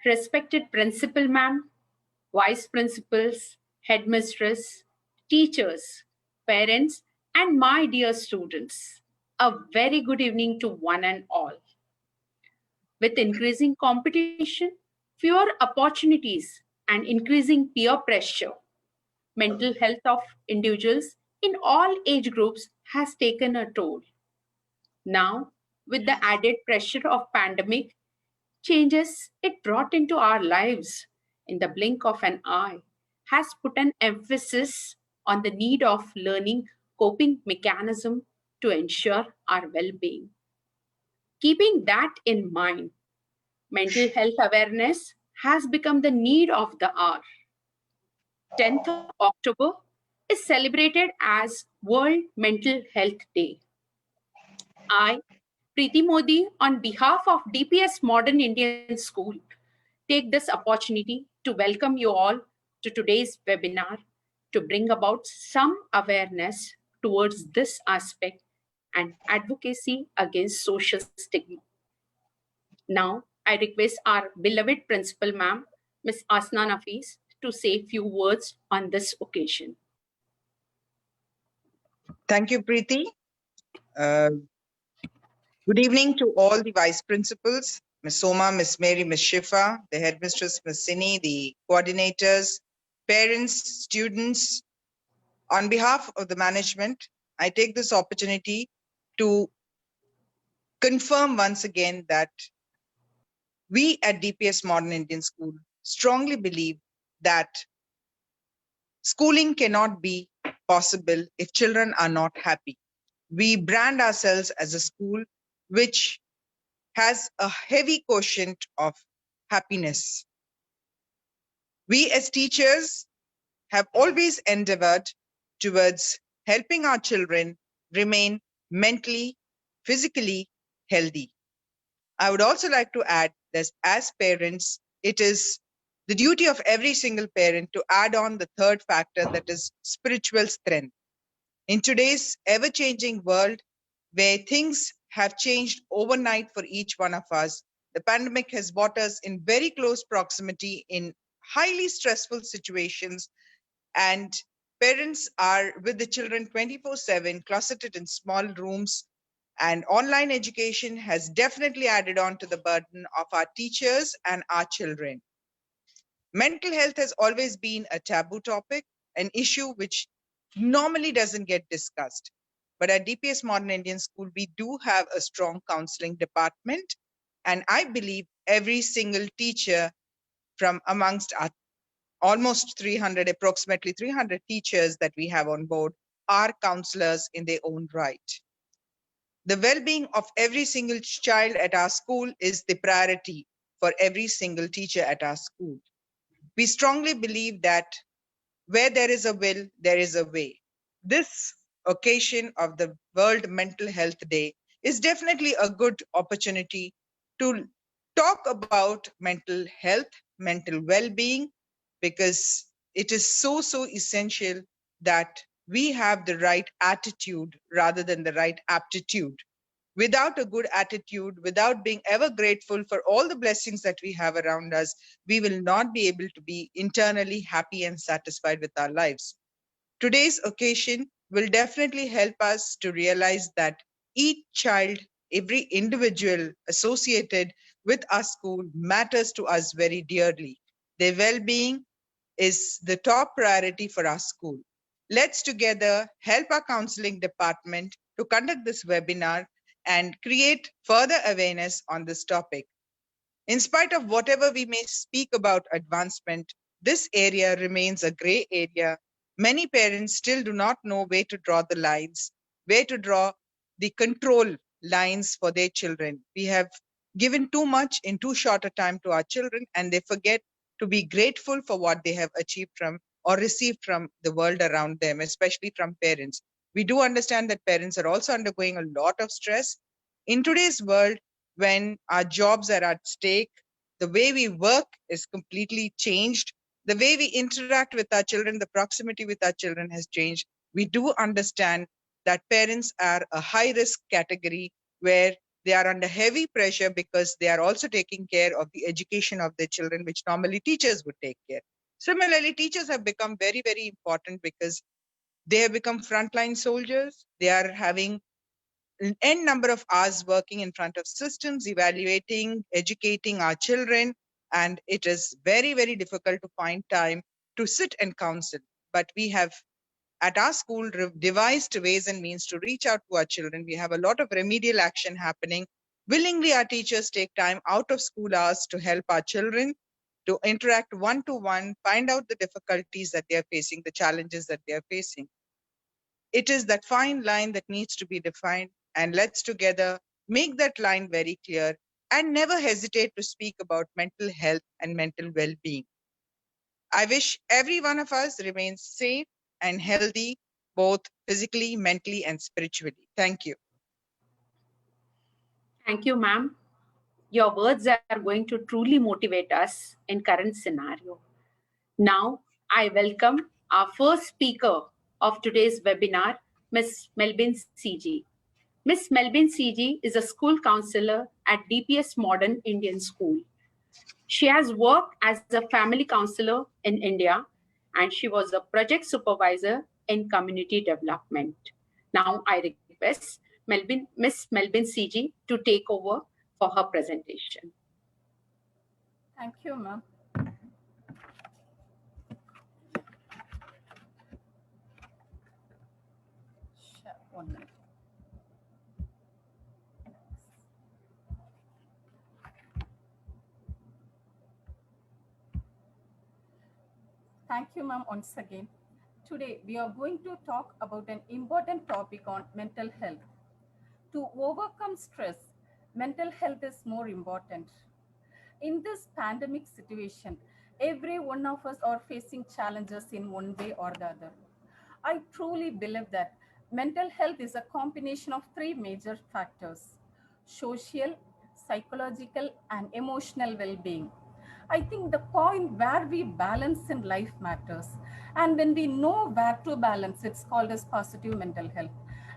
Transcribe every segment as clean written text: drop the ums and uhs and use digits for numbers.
Respected principal ma'am, vice principals, headmistress, teachers, parents, and my dear students, a very good evening to one and all. With increasing competition, fewer opportunities, and increasing peer pressure, mental health of individuals in all age groups has taken a toll. Now, with the added pressure of pandemic, changes it brought into our lives in the blink of an eye has put an emphasis on the need of learning coping mechanism to ensure our well-being. Keeping that in mind, mental health awareness has become the need of the hour. 10th of October is celebrated as World Mental Health Day. I, Preeti Modi, on behalf of DPS Modern Indian School, take this opportunity to welcome you all to today's webinar to bring about some awareness towards this aspect and advocacy against social stigma. Now, I request our beloved principal ma'am, Ms. Asna Nafis, to say a few words on this occasion. Thank you, Preeti. Good evening to all the vice principals, Ms. Soma, Ms. Mary, Ms. Shifa, the headmistress, Ms. Sini, the coordinators, parents, students. On behalf of the management, I take this opportunity to confirm once again that we at DPS Modern Indian School strongly believe that schooling cannot be possible if children are not happy. We brand ourselves as a school which has a heavy quotient of happiness. We as teachers have always endeavored towards helping our children remain mentally, physically healthy. I would also like to add that as parents, it is the duty of every single parent to add on the third factor, that is spiritual strength. In today's ever-changing world, where things have changed overnight for each one of us, the pandemic has brought us in very close proximity in highly stressful situations, and parents are with the children 24/7, closeted in small rooms, and online education has definitely added on to the burden of our teachers and our children. Mental health has always been a taboo topic, an issue which normally doesn't get discussed. But at DPS Modern Indian School, we do have a strong counseling department. And I believe every single teacher from amongst our almost 300, approximately 300 teachers that we have on board are counselors in their own right. The well-being of every single child at our school is the priority for every single teacher at our school. We strongly believe that where there is a will, there is a way. This occasion of the World Mental Health Day is definitely a good opportunity to talk about mental health, mental well-being, because it is so essential that we have the right attitude rather than the right aptitude. Without a good attitude, without being ever grateful for all the blessings that we have around us, we will not be able to be internally happy and satisfied with our lives. Today's occasion will definitely help us to realize that each child, every individual associated with our school matters to us very dearly. Their well-being is the top priority for our school. Let's together help our counseling department to conduct this webinar and create further awareness on this topic. In spite of whatever we may speak about advancement, this area remains a gray area. Many parents still do not know where to draw the lines, where to draw the control lines for their children. We have given too much in too short a time to our children, and they forget to be grateful for what they have achieved from or received from the world around them, especially from parents. We do understand that parents are also undergoing a lot of stress. In today's world, when our jobs are at stake, the way we work is completely changed. The way we interact with our children, the proximity with our children has changed. We do understand that parents are a high-risk category where They are under heavy pressure because they are also taking care of the education of their children, which normally teachers would take care. Similarly, teachers have become very, very important because they have become frontline soldiers. They are having an n number of hours working in front of systems, evaluating, educating our children. And it is very, very difficult to find time to sit and counsel. But we have at our school devised ways and means to reach out to our children. We have a lot of remedial action happening. Willingly, our teachers take time out of school hours to help our children to interact one-to-one, find out the difficulties that they are facing, the challenges that they are facing. It is that fine line that needs to be defined, and let's together make that line very clear and never hesitate to speak about mental health and mental well-being. I wish every one of us remains safe and healthy, both physically, mentally, and spiritually. Thank you. Thank you, ma'am. Your words are going to truly motivate us in current scenario. Now, I welcome our first speaker of today's webinar, Ms. Melvin CG. Ms. Melvin CG is a school counselor at DPS-MODERN Indian School. She has worked as a family counselor in India, and she was a project supervisor in community development. Now, I request Miss Melvin CG to take over for her presentation. Thank you, ma'am. Sure, 1 minute. Thank you, ma'am, once again. Today, we are going to talk about an important topic on mental health. To overcome stress, mental health is more important. In this pandemic situation, every one of us are facing challenges in one way or the other. I truly believe that mental health is a combination of three major factors: social, psychological, and emotional well being. I think the point where we balance in life matters. And when we know where to balance, it's called as positive mental health.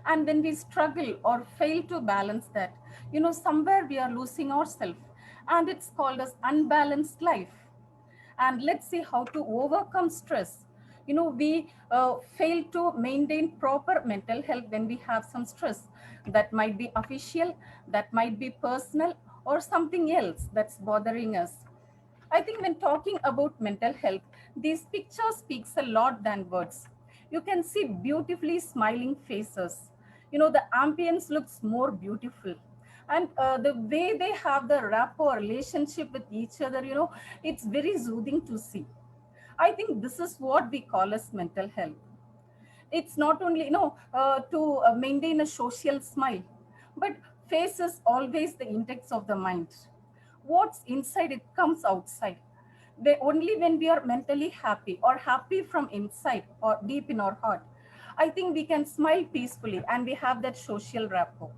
And when we struggle or fail to balance that, somewhere we are losing ourselves. And it's called as unbalanced life. And let's see how to overcome stress. We fail to maintain proper mental health when we have some stress. That might be official, that might be personal, or something else that's bothering us. I think when talking about mental health, these pictures speaks a lot than words. You can see beautifully smiling faces. The ambience looks more beautiful. And the way they have the rapport relationship with each other, it's very soothing to see. I think this is what we call as mental health. It's not only to maintain a social smile, but face is always the index of the mind. What's inside, it comes outside. Only when we are mentally happy or happy from inside or deep in our heart, I think we can smile peacefully and we have that social rapport.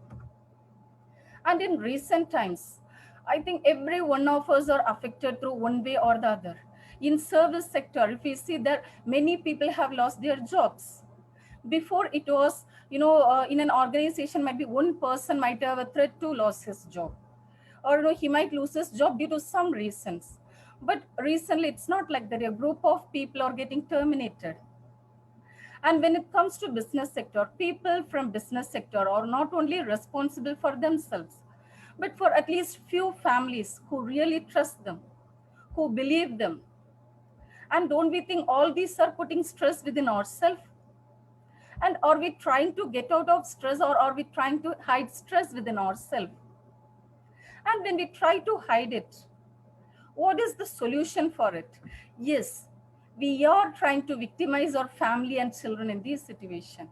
And in recent times, I think every one of us are affected through one way or the other. In service sector, if we see that many people have lost their jobs. Before it was, in an organization, might be one person might have a threat to lose his job. Or he might lose his job due to some reasons. But recently, it's not like that. A group of people are getting terminated. And when it comes to business sector, people from business sector are not only responsible for themselves, but for at least few families who really trust them, who believe them. And don't we think all these are putting stress within ourselves? And are we trying to get out of stress, or are we trying to hide stress within ourselves? And when we try to hide it, what is the solution for it? Yes, we are trying to victimize our family and children in this situation.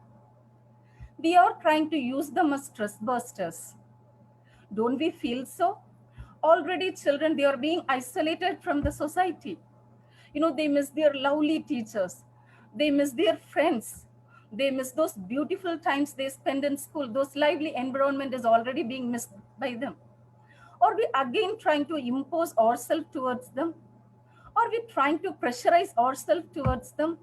We are trying to use them as stress busters. Don't we feel so? Already children, they are being isolated from the society. They miss their lovely teachers. They miss their friends. They miss those beautiful times they spend in school. Those lively environment is already being missed by them. Are we again trying to impose ourselves towards them? Are we trying to pressurize ourselves towards them?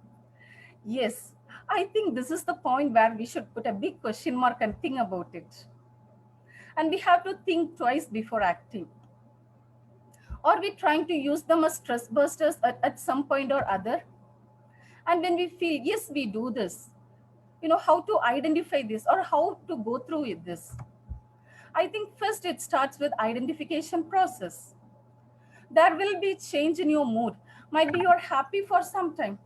Yes, I think this is the point where we should put a big question mark and think about it. and we have to think twice before acting. Or we trying to use them as stress busters at some point or other. And when we feel, yes, we do this, how to identify this or how to go through with this. I think first it starts with identification process. There will be change in your mood. Might be you're happy for some time,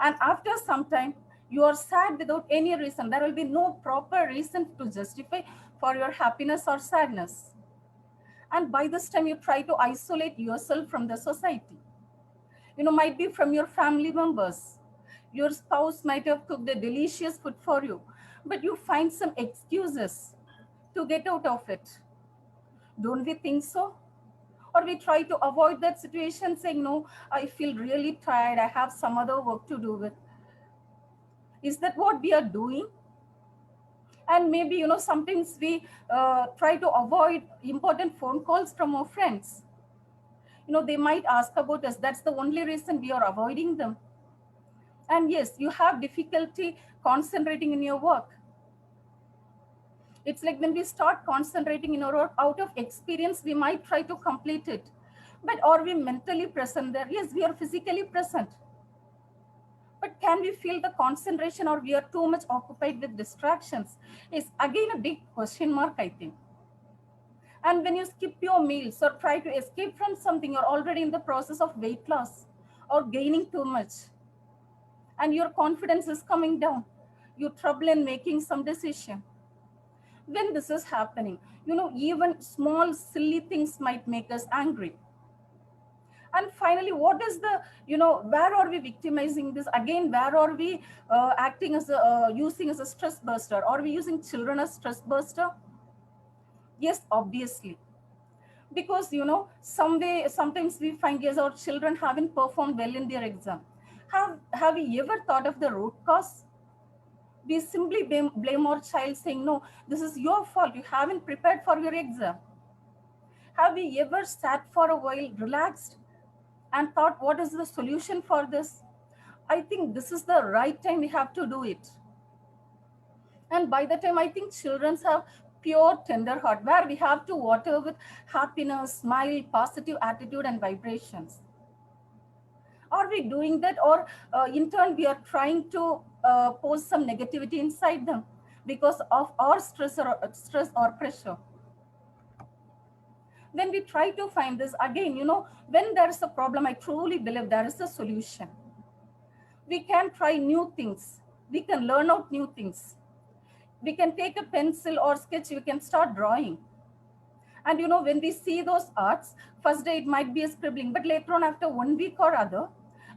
and after some time you are sad without any reason. There will be no proper reason to justify for your happiness or sadness. And by this time you try to isolate yourself from the society. Might be from your family members. Your spouse might have cooked a delicious food for you, but you find some excuses to get out of it. Don't we think so? Or we try to avoid that situation saying, no, I feel really tired, I have some other work to do with. Is that what we are doing? And maybe, sometimes we try to avoid important phone calls from our friends. They might ask about us. That's the only reason we are avoiding them. And yes, you have difficulty concentrating in your work. It's like when we start concentrating in our work, out of experience, we might try to complete it. But are we mentally present there? Yes, we are physically present. But can we feel the concentration, or we are too much occupied with distractions? Is again a big question mark, I think. And when you skip your meals or try to escape from something, you're already in the process of weight loss or gaining too much. And your confidence is coming down. You trouble in making some decision. When this is happening, even small silly things might make us angry. And finally, what is the, where are we victimizing this? Again, where are we acting as using as a stress buster? Are we using children as stress buster? Yes, obviously. Because, sometimes we find, yes, our children haven't performed well in their exam. Have we ever thought of the root cause? We simply blame our child saying, no, this is your fault. You haven't prepared for your exam. Have we ever sat for a while, relaxed, and thought, what is the solution for this? I think this is the right time we have to do it. And by the time, I think children have pure tender heart, where we have to water with happiness, smile, positive attitude, and vibrations. Are we doing that? Or in turn, we are trying to pose some negativity inside them because of our stress or pressure. When we try to find this, again, when there is a problem, I truly believe there is a solution. We can try new things. We can learn out new things. We can take a pencil or sketch, we can start drawing. And when we see those arts, first day it might be a scribbling, but later on, after 1 week or other,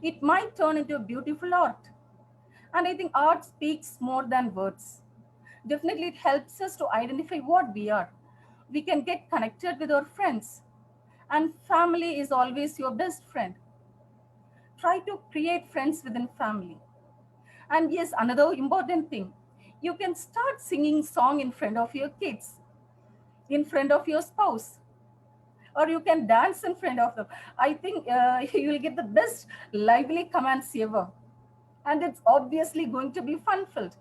it might turn into a beautiful art. And I think art speaks more than words. Definitely, it helps us to identify what we are. We can get connected with our friends. And family is always your best friend. Try to create friends within family. And yes, another important thing, you can start singing song in front of your kids, in front of your spouse, or you can dance in front of them. I think you will get the best lively commands ever. And it's obviously going to be fun filled.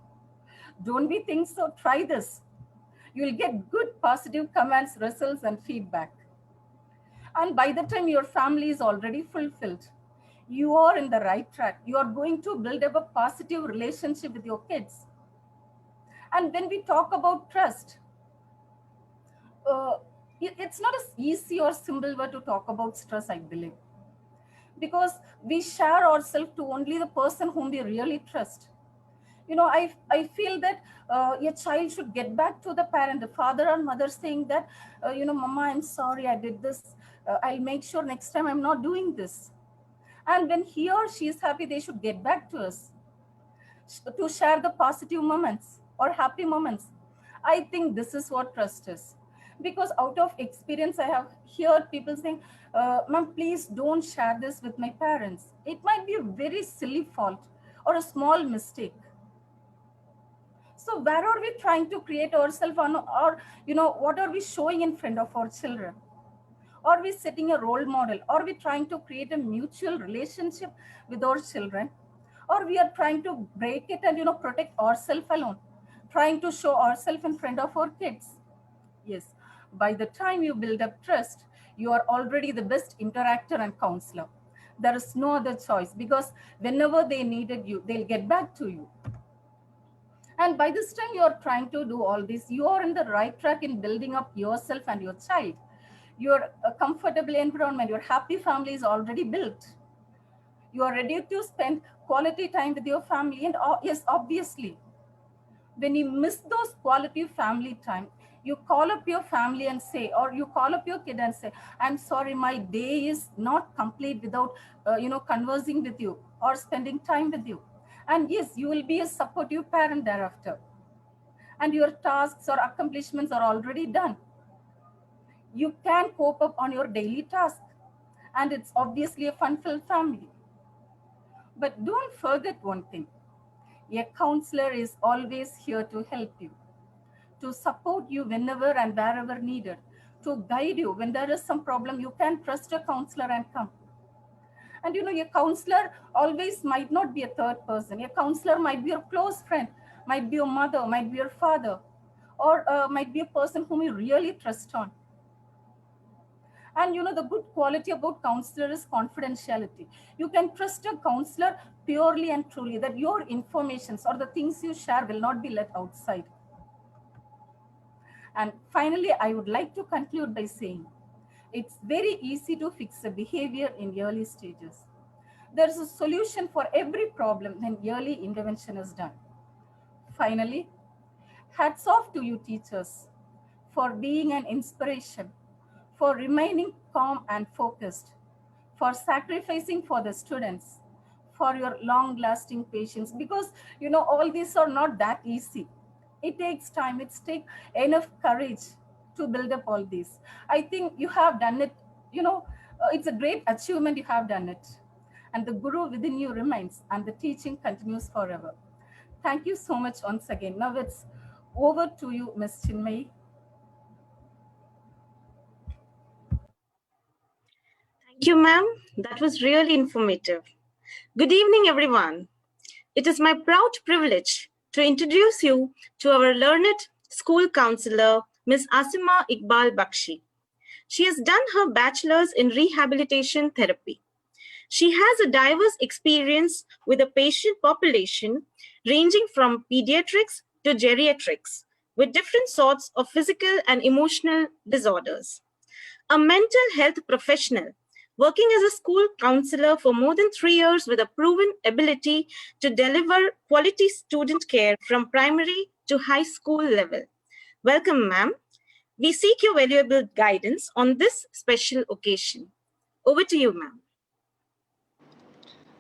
Don't we think so? Try this. You'll get good positive comments, results, and feedback. And by the time your family is already fulfilled, you are in the right track. You are going to build up a positive relationship with your kids. And when we talk about trust, uh, it's not as easy or simple word to talk about stress, I believe, because we share ourselves to only the person whom we really trust. I feel that a child should get back to the parent, the father or mother, saying that, mama, I'm sorry I did this. I'll make sure next time I'm not doing this. And when he or she is happy, they should get back to us to share the positive moments or happy moments. I think this is what trust is. Because out of experience, I have heard people saying, ma'am, please don't share this with my parents. It might be a very silly fault or a small mistake. So where are we trying to create ourselves on, or what are we showing in front of our children? Are we setting a role model? Are we trying to create a mutual relationship with our children? Or we are trying to break it and protect ourselves alone, trying to show ourselves in front of our kids? Yes. By the time you build up trust, you are already the best interactor and counselor. There is no other choice, because whenever they needed you, they'll get back to you. And by this time you are trying to do all this, you are in the right track in building up yourself and your child. Your comfortable environment, your happy family is already built. You are ready to spend quality time with your family. And yes, obviously, when you miss those quality family time, you call up your family and say, or you call up your kid and say, I'm sorry, my day is not complete without conversing with you or spending time with you. And yes, you will be a supportive parent thereafter, and your tasks or accomplishments are already done. You can cope up on your daily task, and it's obviously a fun-filled family. But don't forget one thing: a counselor is always here to help you, to support you whenever and wherever needed, to guide you when there is some problem. You can trust a counselor and come. And a counselor always might not be a third person. A counselor might be your close friend, might be your mother, might be your father, or might be a person whom you really trust on. And the good quality about counselor is confidentiality. You can trust a counselor purely and truly that your informations or the things you share will not be let outside. And finally, I would like to conclude by saying it's very easy to fix a behavior in early stages. There is a solution for every problem when early intervention is done. Finally, hats off to you teachers for being an inspiration, for remaining calm and focused, for sacrificing for the students, for your long lasting patience, because all these are not that easy. It takes time, it takes enough courage to build up all these. I think you have done it. It's a great achievement. You have done it, and the guru within you remains, and the teaching continues forever. Thank you so much once again. Now it's over to you, Ms. Chinmay. Thank you, ma'am. That was really informative. Good evening, everyone. It is my proud privilege to introduce you to our learned school counselor, Ms. Asima Iqbal Bakshi. She has done her bachelor's in rehabilitation therapy. She has a diverse experience with a patient population ranging from pediatrics to geriatrics, with different sorts of physical and emotional disorders. A mental health professional working as a school counselor for more than 3 years with a proven ability to deliver quality student care from primary to high school level. Welcome, ma'am. We seek your valuable guidance on this special occasion. Over to you, ma'am.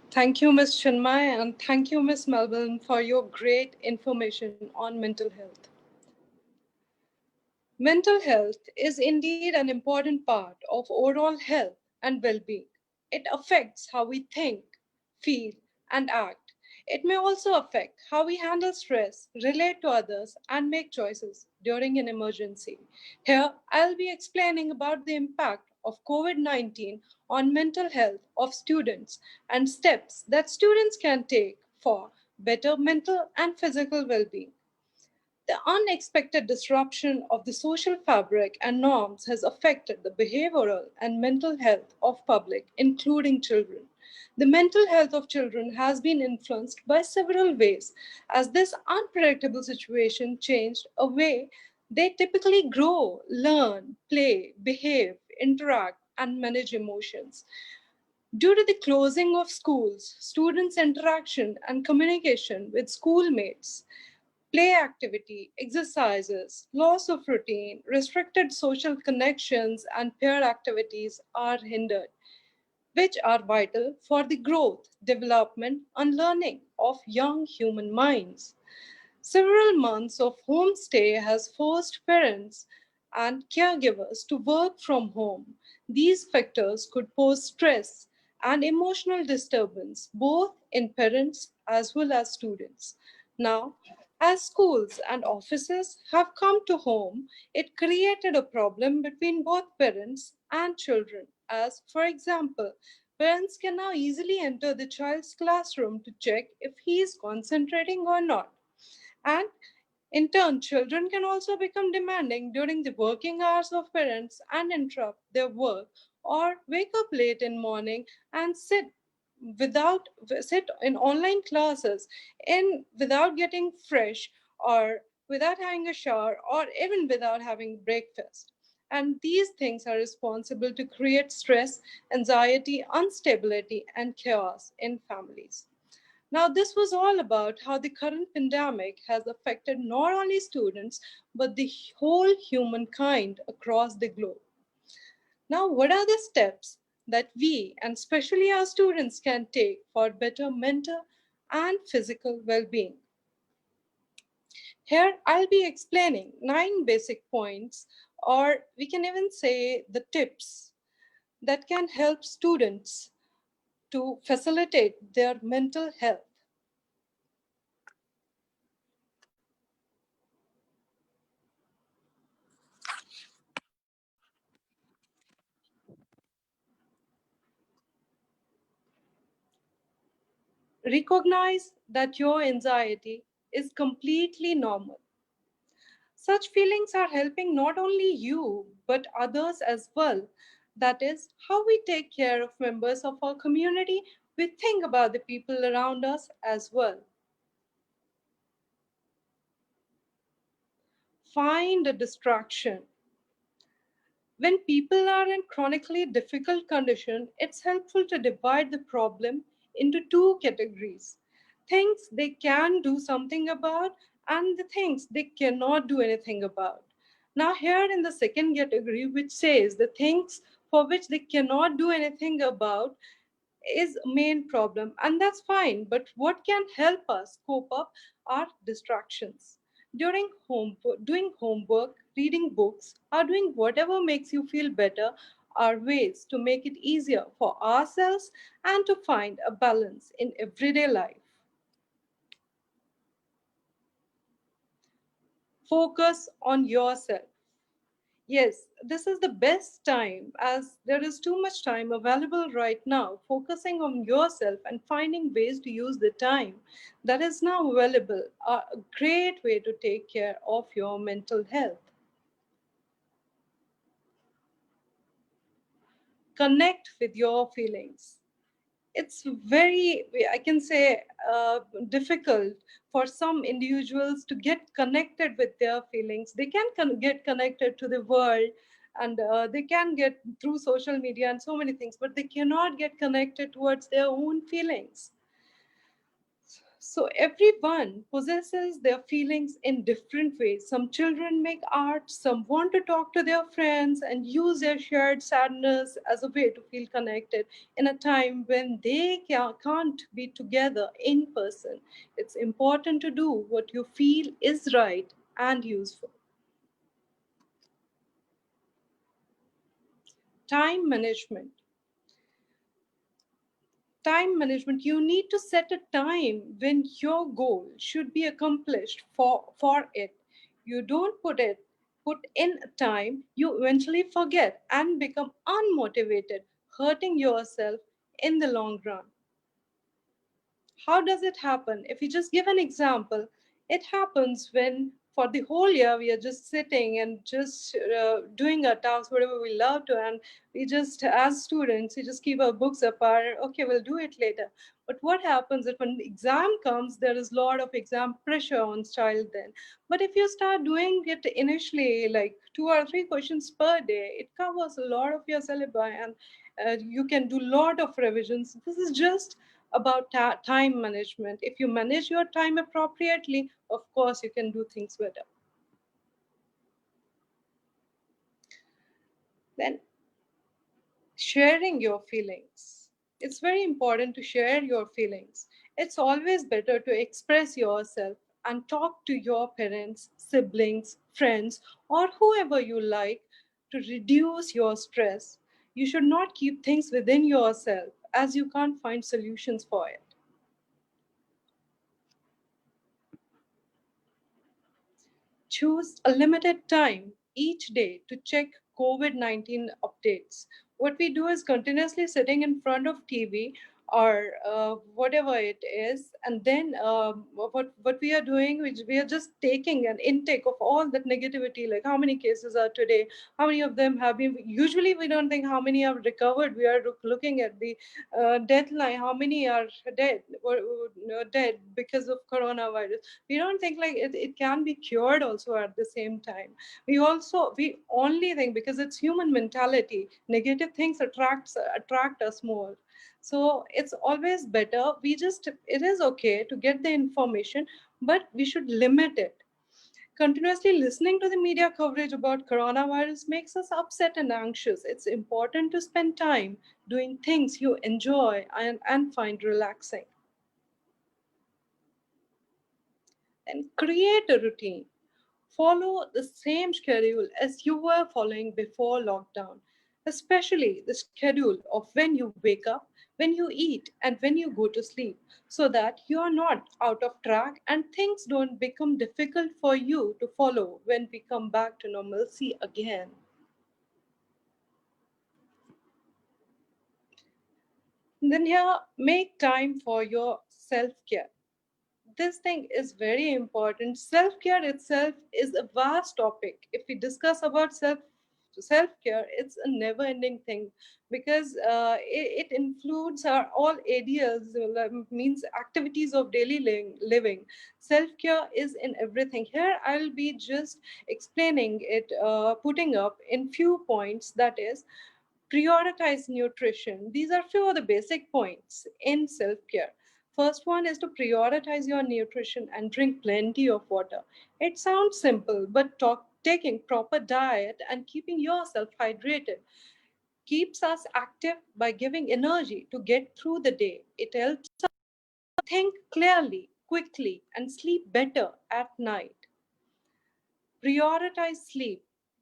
Thank you, Ms. Chinmay, and thank you, Ms. Melbourne, for your great information on mental health. Mental health is indeed an important part of overall health and well being. It affects how we think, feel, and act. It may also affect how we handle stress, relate to others, and make choices during an emergency. Here, I'll be explaining about the impact of COVID-19 on mental health of students and steps that students can take for better mental and physical well being. The unexpected disruption of the social fabric and norms has affected the behavioral and mental health of public, including children. The mental health of children has been influenced by several ways, as this unpredictable situation changed a way they typically grow, learn, play, behave, interact, and manage emotions. Due to the closing of schools, students' interaction and communication with schoolmates, play activity, exercises, loss of routine, restricted social connections, and peer activities are hindered, which are vital for the growth, development, and learning of young human minds. Several months of homestay has forced parents and caregivers to work from home. These factors could pose stress and emotional disturbance both in parents as well as students. Now, as schools and offices have come to home, it created a problem between both parents and children. As, for example, parents can now easily enter the child's classroom to check if he is concentrating or not. And In turn, children can also become demanding during the working hours of parents and interrupt their work or wake up late in morning and sit in online classes without getting fresh or without having a shower or even without having breakfast. And these things are responsible to create stress, anxiety, instability, and chaos in families. Now, this was all about how the current pandemic has affected not only students, but the whole humankind across the globe. Now, what are the steps that we, and especially our students, can take for better mental and physical well being? Here, I'll be explaining 9 basic points, or we can even say the tips that can help students to facilitate their mental health. Recognize that your anxiety is completely normal. Such feelings are helping not only you, but others as well. That is how we take care of members of our community. We think about the people around us as well. Find a distraction. When people are in chronically difficult condition, it's helpful to divide the problem into 2 categories. Things they can do something about and the things they cannot do anything about. Now here in the second category, which says the things for which they cannot do anything about, is a main problem, and that's fine. But what can help us cope up are distractions. Doing homework, reading books, or doing whatever makes you feel better are ways to make it easier for ourselves and to find a balance in everyday life. Focus on yourself. Yes, this is the best time as there is too much time available right now. Focusing on yourself and finding ways to use the time that is now available are a great way to take care of your mental health. Connect with your feelings. It's very, I can say, difficult for some individuals to get connected with their feelings. They can get connected to the world, and they can get through social media and so many things, but they cannot get connected towards their own feelings. So everyone possesses their feelings in different ways. Some children make art, some want to talk to their friends and use their shared sadness as a way to feel connected in a time when they can't be together in person. It's important to do what you feel is right and useful. Time management. Time management, you need to set a time when your goal should be accomplished for it. You don't put in time, you eventually forget and become unmotivated, hurting yourself in the long run. How does it happen? If you just give an example, it happens when for the whole year we are just sitting and just doing our tasks, whatever we love to, and we just, as students, we just keep our books apart. Okay, we'll do it later. But what happens if when the exam comes, there is a lot of exam pressure on child then. But if you start doing it initially, like 2 or 3 questions per day, it covers a lot of your syllabi, and you can do a lot of revisions. This is just about time management. If you manage your time appropriately, of course, you can do things better. Then, sharing your feelings. It's very important to share your feelings. It's always better to express yourself and talk to your parents, siblings, friends, or whoever you like to reduce your stress. You should not keep things within yourself as you can't find solutions for it. Choose a limited time each day to check COVID-19 updates. What we do is continuously sitting in front of TV or whatever it is, and then what we are doing, which we are just taking an intake of all that negativity, like how many cases are today, how many of them have been, usually we don't think how many have recovered, we are looking at the death line, how many are dead or dead because of coronavirus. We don't think like it can be cured also at the same time. We only think, because it's human mentality, negative things attract us more. So it's always better, it is okay to get the information, but we should limit it. Continuously listening to the media coverage about coronavirus makes us upset and anxious. It's important to spend time doing things you enjoy and find relaxing. And create a routine. Follow the same schedule as you were following before lockdown, especially the schedule of when you wake up, when you eat, and when you go to sleep, so that you are not out of track and things don't become difficult for you to follow when we come back to normalcy again. Then here, make time for your self-care. This thing is very important. Self-care itself is a vast topic. If we discuss about self-care, it's a never-ending thing, because it includes our all areas, means activities of daily living. Self-care is in everything. Here I'll be just explaining it, putting up in few points. That is, prioritize nutrition. These are few of the basic points in self-care. First one is to prioritize your nutrition and drink plenty of water. It sounds simple, but taking proper diet and keeping yourself hydrated keeps us active by giving energy to get through the day. It helps us think clearly, quickly, and sleep better at night. Prioritize sleep.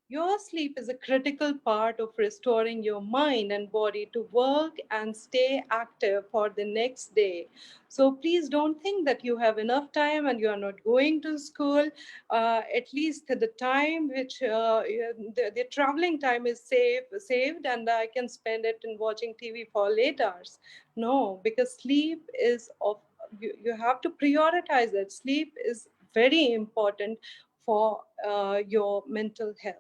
Your sleep is a critical part of restoring your mind and body to work and stay active for the next day. So please don't think that you have enough time and you are not going to school. At least the time which the traveling time is saved, and I can spend it in watching TV for late hours. No, because sleep is of you have to prioritize it. Sleep is very important for your mental health.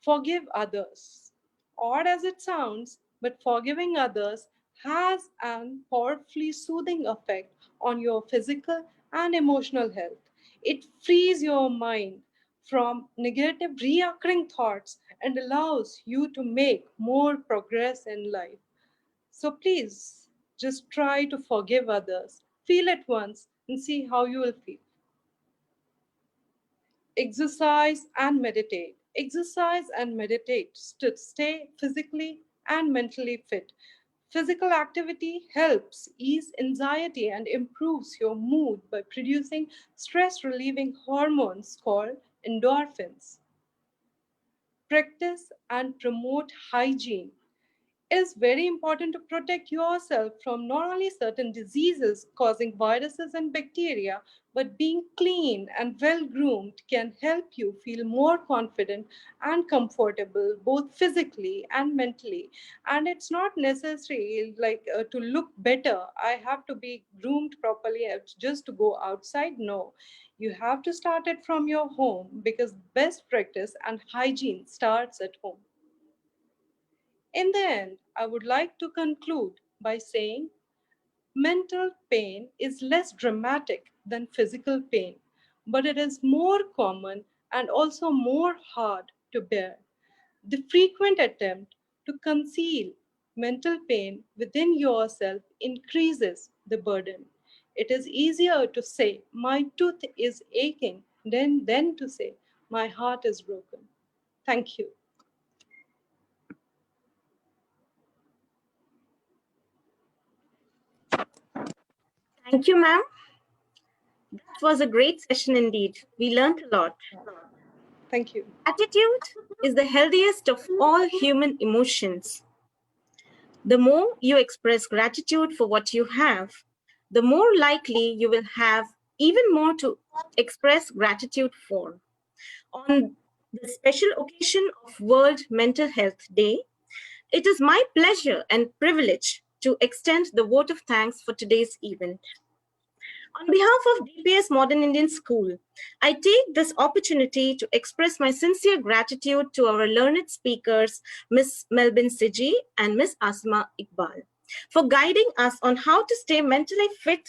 Forgive others. Odd as it sounds, but forgiving others has an powerfully soothing effect on your physical and emotional health. It frees your mind from negative reoccurring thoughts and allows you to make more progress in life. So please just try to forgive others. Feel it once and see how you will feel. Exercise and meditate. Exercise and meditate to stay physically and mentally fit. Physical activity helps ease anxiety and improves your mood by producing stress relieving hormones called endorphins. Practice and promote hygiene. It is very important to protect yourself from not only certain diseases causing viruses and bacteria, but being clean and well groomed can help you feel more confident and comfortable, both physically and mentally. And it's not necessary like to look better. I have to be groomed properly just to go outside. No, you have to start it from your home, because best practice and hygiene starts at home. In the end, I would like to conclude by saying mental pain is less dramatic than physical pain, but it is more common and also more hard to bear. The frequent attempt to conceal mental pain within yourself increases the burden. It is easier to say, my tooth is aching, than to say, my heart is broken. Thank you. Thank you, ma'am. That was a great session indeed. We learned a lot. Thank you. Gratitude is the healthiest of all human emotions. The more you express gratitude for what you have, the more likely you will have even more to express gratitude for. On the special occasion of World Mental Health Day, it is my pleasure and privilege to extend the vote of thanks for today's event. On behalf of DPS-MODERN Indian School, I take this opportunity to express my sincere gratitude to our learned speakers, Ms. Melvin Siji and Ms. Asma Iqbal, for guiding us on how to stay mentally fit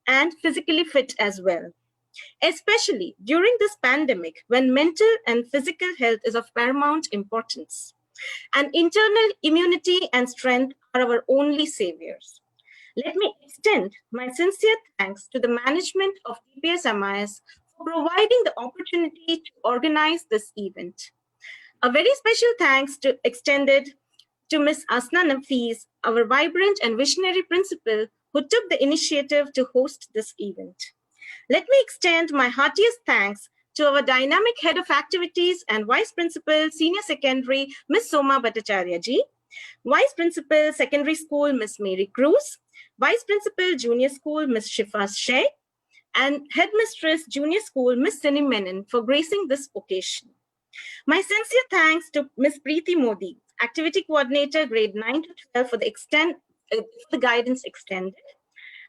and physically fit as well, especially during this pandemic when mental and physical health is of paramount importance. And internal immunity and strength are our only saviors. Let me extend my sincere thanks to the management of DPS-MIS for providing the opportunity to organize this event. A very special thanks extended to Ms. Asna Nafees, our vibrant and visionary principal who took the initiative to host this event. Let me extend my heartiest thanks to our dynamic head of activities and vice principal, senior secondary, Ms. Soma Bhattacharya ji, vice principal, secondary school, Ms. Mary Cruz, vice principal, junior school, Ms. Shifaz Sheikh, and headmistress, junior school, Ms. Sini Menon for gracing this occasion. My sincere thanks to Ms. Preeti Modi, activity coordinator, grade 9 to 12 for the guidance extended.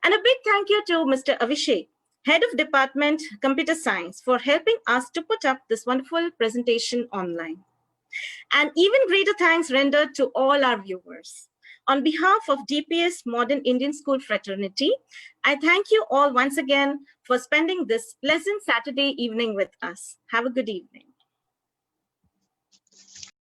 And a big thank you to Mr. Avishek, Head of Department, Computer Science, for helping us to put up this wonderful presentation online. And even greater thanks rendered to all our viewers. On behalf of DPS-MODERN Indian School fraternity, I thank you all once again for spending this pleasant Saturday evening with us. Have a good evening.